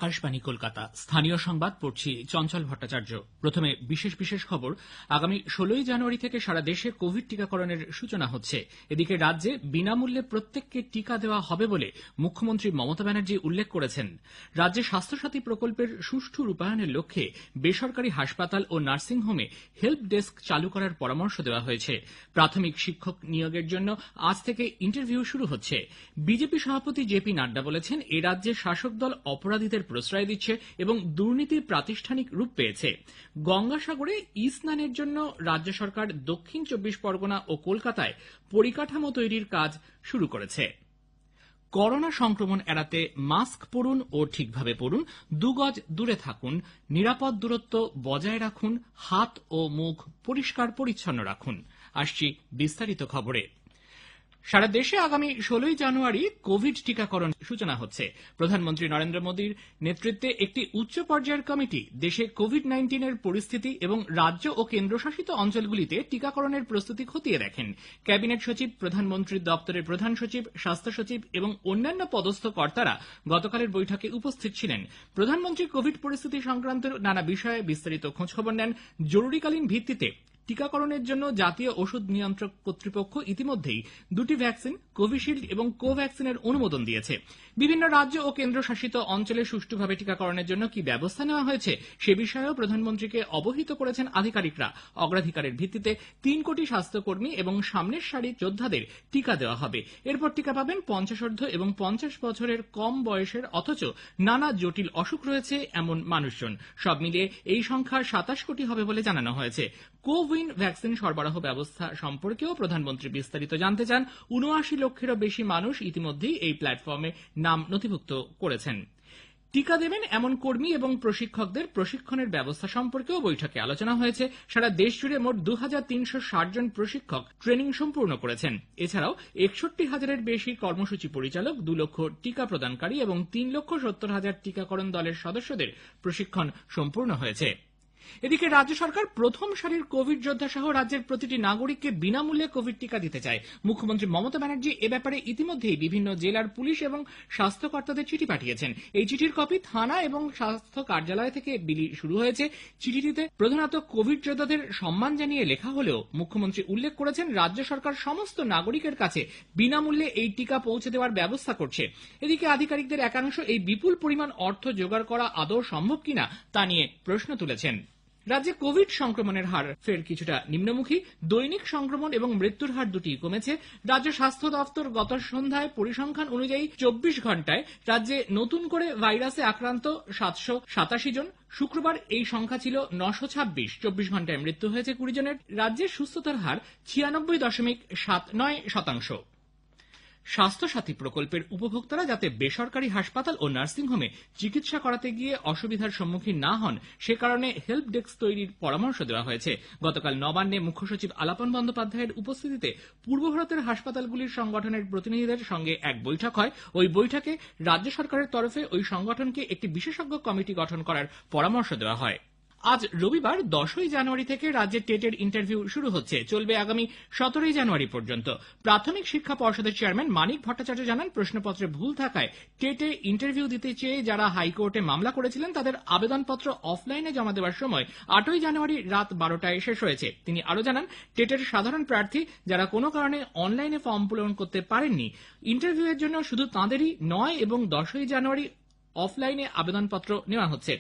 আকাশবাণী কলকাতা। স্থানীয় সংবাদ পড়ছি চঞ্চল ভট্টাচার্য। প্রথমে বিশেষ খবর। আগামী 16ই জানুয়ারি থেকে সারা দেশে কোভিড টিকাকরণের সূচনা হচ্ছে। এদিকে রাজ্যে বিনামূল্যে প্রত্যেককে টিকা দেওয়া হবে বলে মুখ্যমন্ত্রী মমতা ব্যানার্জি উল্লেখ করেছেন। রাজ্যে স্বাস্থ্যসাথী প্রকল্পের সুষ্ঠু রূপায়ণের লক্ষ্যে বেসরকারি হাসপাতাল ও নার্সিংহোমে হেল্প ডেস্ক চালু করার পরামর্শ দেওয়া হয়েছে। প্রাথমিক শিক্ষক নিয়োগের জন্য আজ থেকে ইন্টারভিউ শুরু হচ্ছে। বিজেপি সভাপতি জেপি নাড্ডা বলেছেন, এ রাজ্যে শাসক দল অপরাধীদের প্রশ্রয় দিচ্ছে এবং দুর্নীতি প্রাতিষ্ঠানিক রূপ পেয়েছে। গঙ্গাসাগরে স্নানের জন্য রাজ্য সরকার দক্ষিণ 24 পরগনা ও কলকাতায় পরিকাঠামো তৈরির কাজ শুরু করেছে। করোনা সংক্রমণ এড়াতে মাস্ক পরুন ও ঠিকভাবে পরুন, 2 গজ দূরে থাকুন, নিরাপদ দূরত্ব বজায় রাখুন, হাত ও মুখ পরিষ্কার পরিচ্ছন্ন রাখুন। আসছি বিস্তারিত খবরে। সারা দেশে আগামী 16ই জানুয়ারি কোভিড টিকাকরণ সূচনা হচ্ছে। প্রধানমন্ত্রী নরেন্দ্র মোদীর নেতৃত্বে একটি উচ্চ পর্যায়ের কমিটি দেশে কোভিড-19 এর পরিস্থিতি এবং রাজ্য ও কেন্দ্রশাসিত অঞ্চলগুলিতে টিকাকরণের প্রস্তুতি খতিয়ে দেখেন। ক্যাবিনেট সচিব, প্রধানমন্ত্রীর দপ্তরের প্রধান সচিব, স্বাস্থ্য সচিব এবং অন্যান্য পদস্থ কর্তারা গতকালের বৈঠকে উপস্থিত ছিলেন। প্রধানমন্ত্রী কোভিড পরিস্থিতি সংক্রান্ত নানা বিষয়ে বিস্তারিত খোঁজখবর নেন। জরুরিকালীন ভিত্তিতে টিকাকরণের জন্য জাতীয় ওষুধ নিয়ন্ত্রক কর্তৃপক্ষ ইতিমধ্যেই 2টি ভ্যাকসিন, কোভিশিল্ড এবং কোভ্যাক্সিনের অনুমোদন দিয়েছে। বিভিন্ন রাজ্য ও কেন্দ্রশাসিত অঞ্চলে সুষ্ঠুভাবে টিকাকরণের জন্য কি ব্যবস্থা নেওয়া হয়েছে সে বিষয়েও প্রধানমন্ত্রীকে অবহিত করেছেন আধিকারিকরা। অগ্রাধিকারের ভিত্তিতে 3 কোটি স্বাস্থ্যকর্মী এবং সামনের সারির যোদ্ধাদের টিকা দেওয়া হবে। এরপর টিকা পাবেন 50 এবং 50 বছরের কম বয়সের অথচ নানা জটিল অসুখ রয়েছে এমন মানুষজন। সব মিলিয়ে এই সংখ্যা 27 কোটি হবে বলে জানানো হয়েছে। কোউইন ভ্যাকসিন সরবরাহ ব্যবস্থা সম্পর্কেও প্রধানমন্ত্রী বিস্তারিত জানতে চান। 79 লক্ষেরও বেশি মানুষ ইতিমধ্যেই এই প্ল্যাটফর্মে নাম নথিভুক্ত করেছেন। টিকা দেবেন এমন কর্মী এবং প্রশিক্ষকদের প্রশিক্ষণের ব্যবস্থা সম্পর্কেও বৈঠকে আলোচনা হয়েছে। সারা দেশ জুড়ে মোট 2360 জন প্রশিক্ষক ট্রেনিং সম্পূর্ণ করেছেন। এছাড়াও 61,000-এর বেশি কর্মসূচি পরিচালক, 2 লক্ষ টিকা প্রদানকারী এবং 3,70,000 টিকাকরণ দলের সদস্যদের প্রশিক্ষণ সম্পূর্ণ হয়েছে। এদিকে রাজ্য সরকার প্রথম সারির কোভিড যোদ্ধা সহ রাজ্যের প্রতিটি নাগরিককে বিনামূল্যে কোভিড টিকা দিতে চায়। মুখ্যমন্ত্রী মমতা ব্যানার্জি এ ব্যাপারে ইতিমধ্যেই বিভিন্ন জেলার পুলিশ এবং স্বাস্থ্য কর্তাদের চিঠি পাঠিয়েছেন। এই চিঠির কপি থানা এবং স্বাস্থ্য কার্যালয় থেকে বিলি শুরু হয়েছে। চিঠিটিতে প্রধানত কোভিড যোদ্ধাদের সম্মান জানিয়ে লেখা হলেও মুখ্যমন্ত্রী উল্লেখ করেছেন, রাজ্য সরকার সমস্ত নাগরিকের কাছে বিনামূল্যে এই টিকা পৌঁছে দেওয়ার ব্যবস্থা করছে। এদিকে আধিকারিকদের একাংশ এই বিপুল পরিমাণ অর্থ জোগাড় করা আদৌ সম্ভব কিনা তা নিয়ে প্রশ্ন তুলেছেন। রাজ্যে কোভিড সংক্রমণের হার ফের কিছুটা নিম্নমুখী। দৈনিক সংক্রমণ এবং মৃত্যুর হার দুটি কমেছে। রাজ্য স্বাস্থ্য দপ্তর গত সন্ধ্যায় পরিসংখ্যান অনুযায়ী 24 ঘন্টায় রাজ্যে নতুন করে ভাইরাসে আক্রান্ত 787 জন। শুক্রবার এই সংখ্যা ছিল 926। 24 ঘন্টায় মৃত্যু হয়েছে 20 জনের। রাজ্যের সুস্থতার হার 96.79%। স্বাস্থ্যসাথী প্রকল্পের উপভোক্তারা যাতে বেসরকারি হাসপাতাল ও নার্সিংহোমে চিকিৎসা করাতে গিয়ে অসুবিধার সম্মুখীন না হন সে কারণে হেল্প ডেস্ক তৈরির পরামর্শ দেওয়া হয়েছে। গতকাল নবান্নে মুখ্য সচিব আলাপন বন্দ্যোপাধ্যায়ের উপস্থিতিতে পূর্ব ভারতের হাসপাতালগুলির সংগঠনের প্রতিনিধিদের সঙ্গে এক বৈঠক হয়। ওই বৈঠকে রাজ্য সরকারের তরফে ওই সংগঠনকে একটি বিশেষজ্ঞ কমিটি গঠন করার পরামর্শ দেওয়া হয়। আজ রবিবার 10ই জানুয়ারি থেকে রাজ্যে টেটের ইন্টারভিউ শুরু হচ্ছে, চলবে আগামী 17ই জানুয়ারি পর্যন্ত। প্রাথমিক শিক্ষা পর্ষদের চেয়ারম্যান মানিক ভট্টাচার্য জানান, প্রশ্নপত্রে ভুল থাকায় টেটে ইন্টারভিউ দিতে চেয়ে যারা হাইকোর্টে মামলা করেছিলেন তাদের আবেদনপত্র অফলাইনে জমা দেওয়ার সময় 8ই জানুয়ারি রাত 12টায় শেষ হয়েছে। তিনি আরও জানান, টেটের সাধারণ প্রার্থী যারা কোনো কারণে অনলাইনে ফর্ম পূরণ করতে পারেননি, ইন্টারভিউয়ের জন্য শুধু তাঁদেরই 9 এবং 10ই জানুয়ারি অফলাইনে আবেদনপত্র নেওয়া হচ্ছে।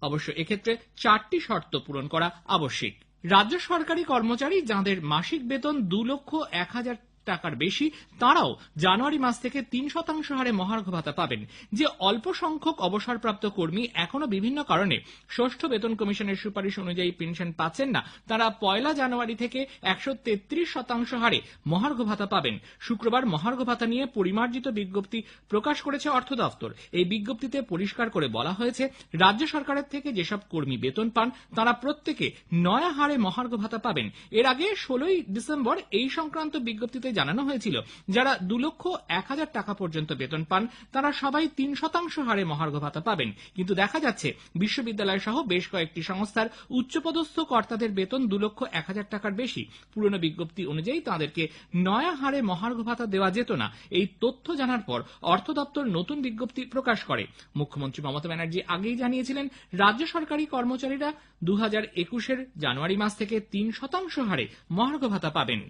অবশ্য এক্ষেত্রে 4টি শর্ত পূরণ করা আবশ্যিক। রাজ্য সরকারি কর্মচারী যাঁদের মাসিক বেতন 2,01,000 টাকার বেশি তাঁরাও জানুয়ারি মাস থেকে 3% হারে মহার্ঘ ভাতা পাবেন। যে অল্প সংখ্যক অবসরপ্রাপ্ত কর্মী এখনো বিভিন্ন কারণে ষষ্ঠ বেতন কমিশনের সুপারিশ অনুযায়ী পেনশন পাচ্ছেন না, তারা 1 জানুয়ারি থেকে 133% হারে মহার্ঘ ভাতা পাবেন। শুক্রবার মহার্ঘ ভাতা নিয়ে পরিমার্জিত বিজ্ঞপ্তি প্রকাশ করেছে অর্থ দফতর। এই বিজ্ঞপ্তিতে পরিষ্কার করে বলা হয়েছে, রাজ্য সরকারের থেকে যেসব কর্মী বেতন পান তারা প্রত্যেকে নয়া হারে মহার্ঘ ভাতা পাবেন। এর আগে 16ই ডিসেম্বর এই সংক্রান্ত বিজ্ঞপ্তিতে জানানো হয়েছিল যারা 2,01,000 টাকা পর্যন্ত বেতন পান তারা সবাই 3% হারে মহার্ঘ ভাতা পাবেন, কিন্তু দেখা যাচ্ছে বিশ্ববিদ্যালয় সহ বেশ কয়েকটি সংস্থার উচ্চপদস্থ কর্তাদের বেতন 2,01,000 টাকার বেশি। পুরনো বিজ্ঞপ্তি অনুযায়ী তাঁদেরকে নয়া হারে মহার্ঘ ভাতা দেওয়া যেত না। এই তথ্য জানার পর অর্থ দপ্তর নতুন বিজ্ঞপ্তি প্রকাশ করে। মুখ্যমন্ত্রী মমতা ব্যানার্জি আগেই জানিয়েছিলেন রাজ্য সরকারি কর্মচারীরা 2021-এর জানুয়ারি মাস থেকে 3% হারে মহার্ঘ ভাতা পাবেন।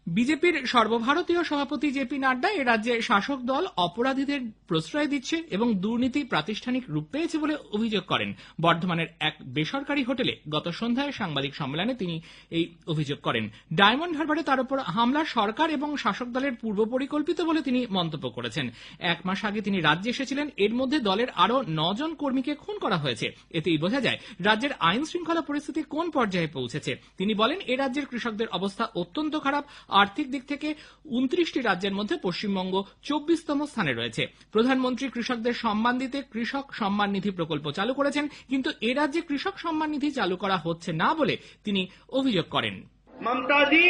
বিজেপির সর্বভারতীয় সভাপতি জেপি নাড্ডা এ রাজ্যে শাসক দল অপরাধীদের প্রশ্রয় দিচ্ছে এবং দুর্নীতি প্রাতিষ্ঠানিক রূপ পেয়েছে বলে অভিযোগ করেন। বর্ধমানের এক বেসরকারি হোটেলে গত সন্ধ্যায় সাংবাদিক সম্মেলনে তিনি এই অভিযোগ করেন। ডায়মন্ড হারবারে তার উপর হামলা সরকার এবং শাসক দলের পূর্ব পরিকল্পিত বলে তিনি মন্তব্য করেছেন। 1 মাস আগে তিনি রাজ্যে এসেছিলেন, এর মধ্যে দলের আরও 9 জন কর্মীকে খুন করা হয়েছে। এতেই বোঝা যায় রাজ্যের আইন শৃঙ্খলা পরিস্থিতি কোন পর্যায়ে পৌঁছেছে। তিনি বলেন এ রাজ্যের কৃষকদের অবস্থা অত্যন্ত খারাপ। আর্থিক দিক থেকে 29টি রাজ্যের মধ্যে পশ্চিমবঙ্গ 24তম স্থানে রয়েছে। প্রধানমন্ত্রী কৃষকদের সম্মান দিতে কৃষক সম্মান নিধি প্রকল্প চালু করেছেন, কিন্তু এ রাজ্যে কৃষক সম্মান নিধি চালু করা হচ্ছে না বলে তিনি অভিযোগ করেন। ममता जी,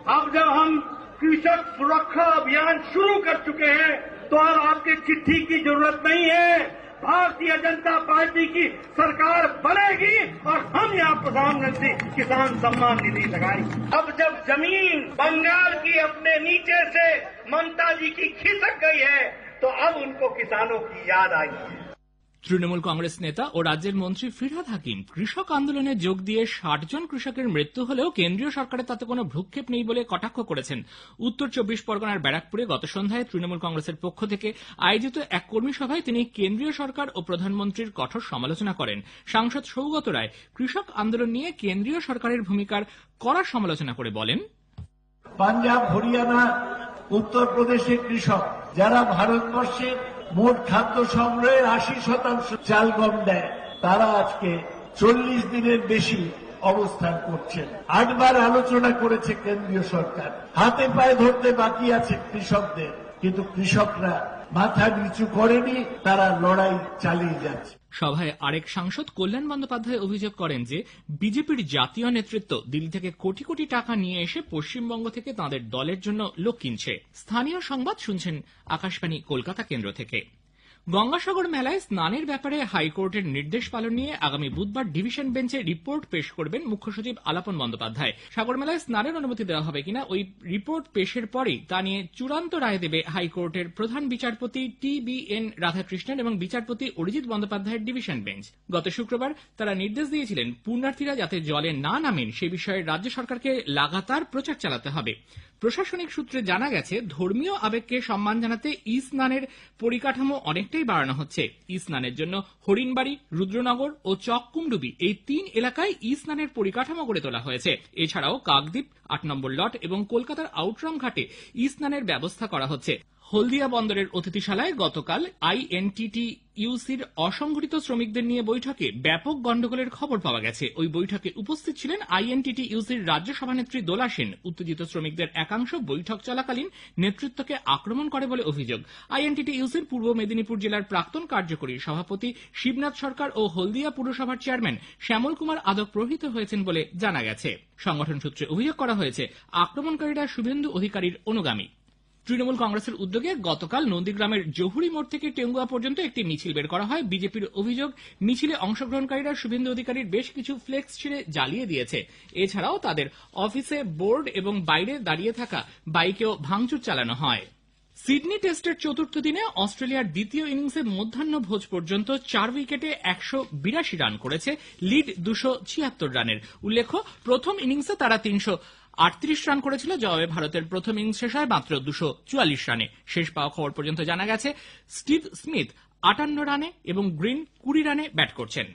अब जब हम कृषक सुरक्षा अभियान शुरू कर चुके हैं तो अब आपके चिट्ठी की जरूरत नहीं है। भारतीय जनता पार्टी की सरकार बनेगी और हम यहाँ प्रधानमंत्री किसान सम्मान निधि लगाएंगे। अब जब जमीन बंगाल की अपने नीचे से ममता जी की खिसक गई है तो अब उनको किसानों की याद आई है। তৃণমূল কংগ্রেস নেতা ও রাজ্যের মন্ত্রী ফিরহাদ হাকিম কৃষক আন্দোলনে যোগ দিয়ে 60 জন কৃষকের মৃত্যু হলেও কেন্দ্রীয় সরকারের তাতে কোনো ভ্রুক্ষেপ নেই বলে কটাক্ষ করেছেন। উত্তর 24 পরগনার ব্যারাকপুরে গত সন্ধ্যায় তৃণমূল কংগ্রেসের পক্ষ থেকে আয়োজিত এক কর্মী সভায় তিনি কেন্দ্রীয় সরকার ও প্রধানমন্ত্রীর কঠোর সমালোচনা করেন। সাংসদ সৌগত রায় কৃষক আন্দোলন নিয়ে কেন্দ্রীয় সরকারের ভূমিকার কড়া সমালোচনা করে বলেন, পাঞ্জাব, হরিয়ানা, উত্তরপ্রদেশের কৃষক যারা ভারতবর্ষের মোট খাদ্য সংগ্রহের 80% চাল গম দেয়, তারা আজকে 40 দিনের বেশি অবস্থান করছেন। 8 বার আলোচনা করেছে কেন্দ্রীয় সরকার, হাতে পায়ে ধরতে বাকি আছে কৃষকদের, কিন্তু কৃষকরা মাথা নিচু করেনি, তারা লড়াই চালিয়ে যাচ্ছে। সভায় আরেক সাংসদ কল্যাণ বন্দ্যোপাধ্যায় অভিযোগ করেন যে বিজেপির জাতীয় নেতৃত্ব দিল্লি থেকে কোটি কোটি টাকা নিয়ে এসে পশ্চিমবঙ্গ থেকে তাঁদের দলের জন্য লোক কিনছে। স্থানীয় সংবাদ শুনছেন আকাশবাণী কলকাতা কেন্দ্র থেকে। গঙ্গাসাগর মেলায় স্নানের ব্যাপারে হাইকোর্টের নির্দেশ পালন নিয়ে আগামী বুধবার ডিভিশন বেঞ্চে রিপোর্ট পেশ করবেন মুখ্য সচিব আলাপন বন্দ্যোপাধ্যায়। সাগর মেলায় স্নানের অনুমতি দেওয়া হবে কিনা ওই রিপোর্ট পেশের পরেই তা নিয়ে চূড়ান্ত রায় দেবে হাইকোর্টের প্রধান বিচারপতি TBN রাধাকৃষ্ণন এবং বিচারপতি অরিজিৎ বন্দ্যোপাধ্যায়ের ডিভিশন বেঞ্চ। গত শুক্রবার তারা নির্দেশ দিয়েছিলেন পুণ্যার্থীরা যাতে জলে না নামেন সে বিষয়ে রাজ্য সরকারকে লাগাতার প্রচার চালাতে হবে। প্রশাসনিক সূত্রে জানা গেছে ধর্মীয় আবেগকে সম্মান জানাতে ই স্নানের পরিকাঠামো অনেকটাই বাড়ানো হচ্ছে। ই স্নানের জন্য হরিণবাড়ি, রুদ্রনগর ও চককুমডুবি এই 3 এলাকায় ই স্নানের পরিকাঠামো গড়ে তোলা হয়েছে। এছাড়াও কাকদ্বীপ, 8 নম্বর লট এবং কলকাতার আউটরাম ঘাটে ই স্নানের ব্যবস্থা করা হচ্ছে। হলদিয়া বন্দরের অতিথিশালায় গতকাল INTTUCর অসংগঠিত শ্রমিকদের নিয়ে বৈঠকে ব্যাপক গন্ডগোলের খবর পাওয়া গেছে। ওই বৈঠকে উপস্থিত ছিলেন INTTUCর রাজ্য সভানেত্রী দোলা সেন। উত্তেজিত শ্রমিকদের একাংশ বৈঠক চলাকালীন নেতৃত্বকে আক্রমণ করে বলে অভিযোগ। INTTUCর পূর্ব মেদিনীপুর জেলার প্রাক্তন কার্যকরী সভাপতি শিবনাথ সরকার ও হলদিয়া পুরসভার চেয়ারম্যান শ্যামল কুমার আদক প্রহৃত হয়েছেন বলে জানা গেছে। সংগঠন সূত্রে অভিযোগ করা হয়েছে আক্রমণকারীরা শুভেন্দু অধিকারীর অনুগামী। তৃণমূল কংগ্রেসের উদ্যোগে গতকাল নন্দীগ্রামের জহুরি মোড় থেকে টেঙ্গুয়া পর্যন্ত একটি মিছিল বের করা হয়। বিজেপির অভিযোগ মিছিলে অংশগ্রহণকারীরা শুভেন্দু অধিকারীর বেশ কিছু ফ্লেক্স ছিঁড়ে জ্বালিয়ে দিয়েছে। এছাড়াও তাদের অফিসে, বোর্ড এবং বাইরে দাঁড়িয়ে থাকা বাইকেও ভাঙচুর চালানো হয়। সিডনি টেস্টের চতুর্থ দিনে অস্ট্রেলিয়ার দ্বিতীয় ইনিংসে মধ্যাহ্ন ভোজ পর্যন্ত 4 উইকেটে 182 রান করেছে, লিড 276 রানের। উল্লেখ্য প্রথম ইনিংসে তারা 338 রান করেছিল, জবাবে ভারতের প্রথম ইনিংস শেষ হয় মাত্র 244 রানে। শেষ পাওয়া খবর পর্যন্ত জানা গেছে স্টিভ স্মিথ 58 রানে এবং গ্রিন 20 রানে ব্যাট করছেন।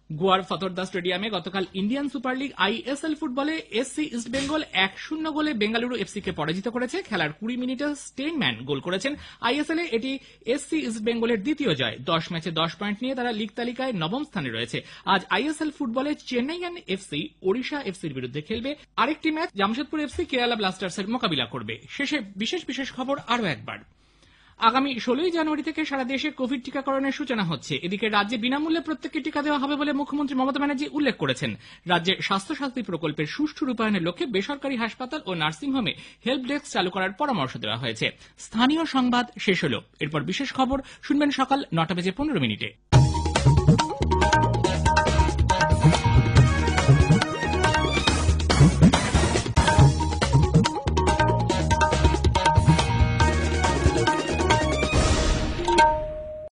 গোয়ার ফতর্দা স্টেডিয়ামে গতকাল ইন্ডিয়ান সুপার লিগ ISL ফুটবলে এসসি ইস্টবেঙ্গল 1-0 গোলে বেঙ্গালুরু এফসিকে পরাজিত করেছে। খেলার 20 মিনিটে স্টেইনম্যান গোল করেছেন। ISL এ এটি এসসি ইস্টবেঙ্গলের দ্বিতীয় জয়। 10 ম্যাচে 10 পয়েন্ট নিয়ে তারা লিগ তালিকায় 9ম স্থানে রয়েছে। আজ ISL ফুটবলে চেন্নাইয়ান এফসি ওড়িশা এফসির বিরুদ্ধে খেলবে। আরেকটি ম্যাচ জামশেদপুর এফসি কেরালা ব্লাস্টার্সের মোকাবিলা করবে। শেষে বিশেষ খবর আরও একবার। আগামী 16ই জানুয়ারি থেকে সারা দেশে কোভিড টিকাকরণের সূচনা হচ্ছে। এদিকে রাজ্যে বিনামূল্যে প্রত্যেককে টিকা দেওয়া হবে বলে মুখ্যমন্ত্রী মমতা ব্যানার্জি উল্লেখ করেছেন। রাজ্যে স্বাস্থ্যসাথী প্রকল্পের সুষ্ঠু রূপায়ণের লক্ষ্যে বেসরকারি হাসপাতাল ও নার্সিংহোমে হেল্প ডেস্ক চালু করার পরামর্শ দেওয়া হয়েছে। স্থানীয় সংবাদ শেষ হলো। এরপর বিশেষ খবর শুনবেন সকাল 9:15 মিনিটে।